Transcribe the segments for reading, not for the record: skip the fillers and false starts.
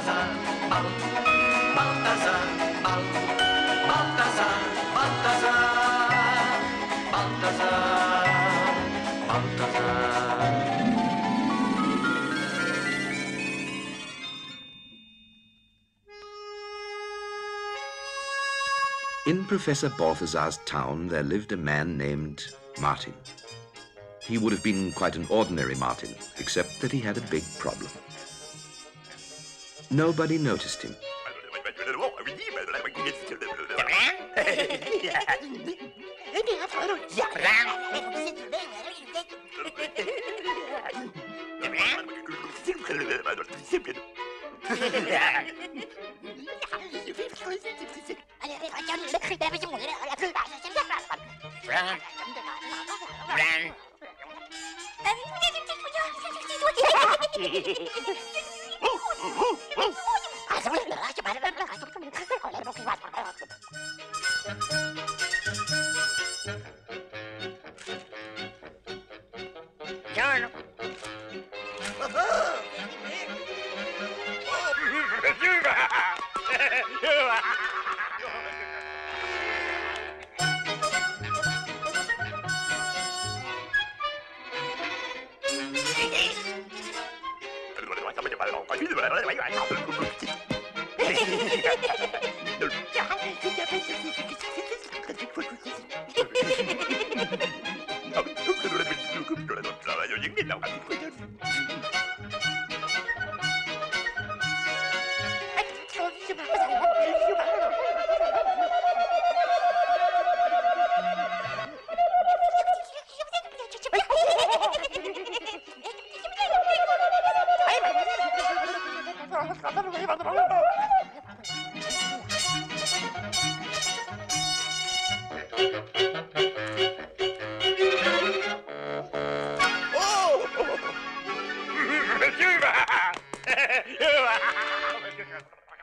Balthazar, Balthazar, Balthazar, Balthazar, Balthazar, Balthazar. In Professor Balthazar's town, there lived a man named Martin. He would have been quite an ordinary Martin, except that he had a big problem. Nobody noticed him.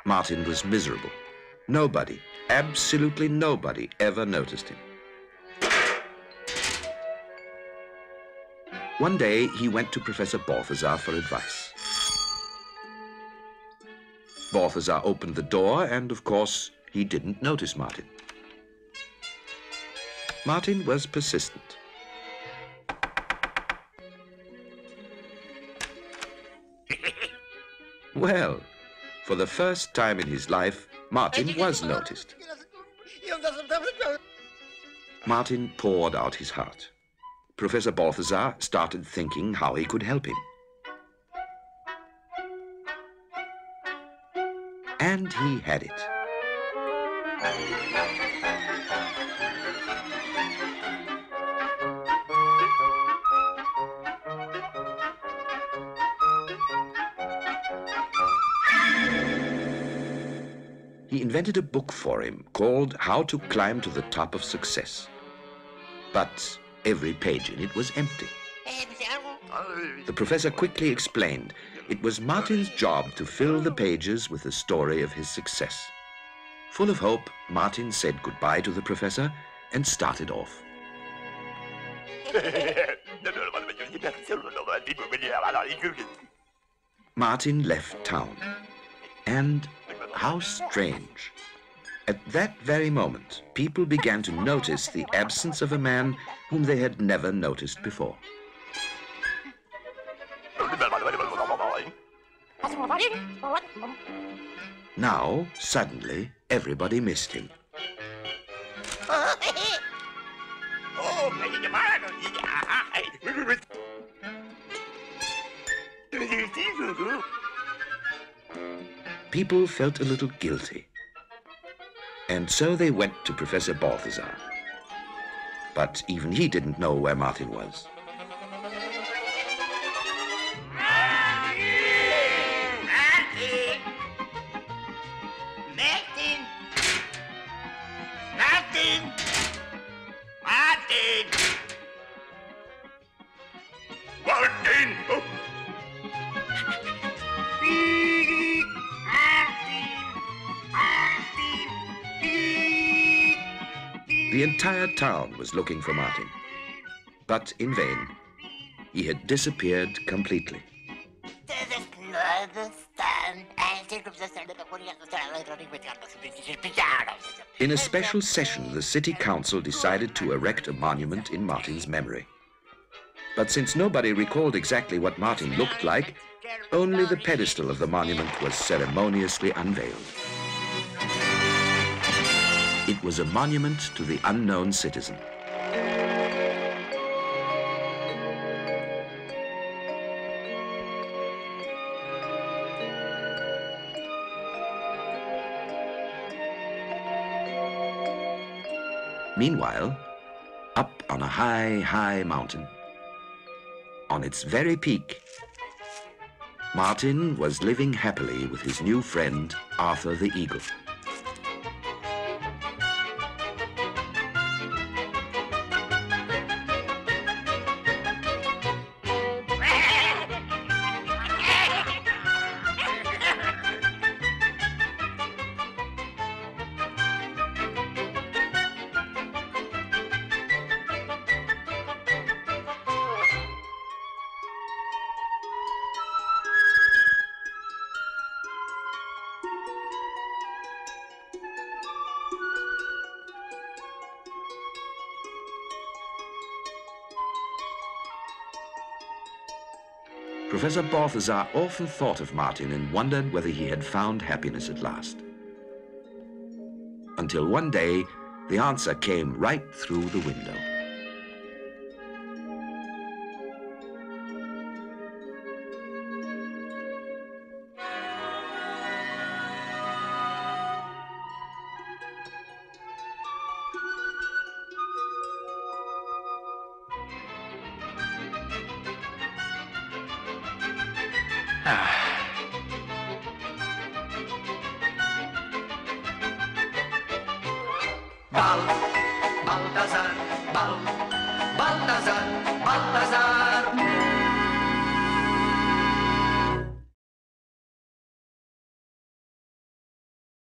Martin was miserable. Nobody, absolutely nobody, ever noticed him. One day, he went to Professor Balthazar for advice. Balthazar opened the door, and of course, he didn't notice Martin. Martin was persistent. Well, for the first time in his life, Martin was noticed. Martin poured out his heart. Professor Balthazar started thinking how he could help him. And he had it. He invented a book for him called How to Climb to the Top of Success. But every page in it was empty. The professor quickly explained it was Martin's job to fill the pages with the story of his success. Full of hope, Martin said goodbye to the professor and started off. Martin left town. And how strange. At that very moment, people began to notice the absence of a man whom they had never noticed before. Now, suddenly, everybody missed him. People felt a little guilty. And so they went to Professor Balthazar. But even he didn't know where Martin was. The entire town was looking for Martin, but in vain. He had disappeared completely. Does it understand? In a special session, the city council decided to erect a monument in Martin's memory. But since nobody recalled exactly what Martin looked like, only the pedestal of the monument was ceremoniously unveiled. It was a monument to the unknown citizen. Meanwhile, up on a high, high mountain, on its very peak, Martin was living happily with his new friend, Arthur the Eagle. Professor Balthazar often thought of Martin and wondered whether he had found happiness at last. Until one day, the answer came right through the window. Balthazar, Balthazar, Balthazar.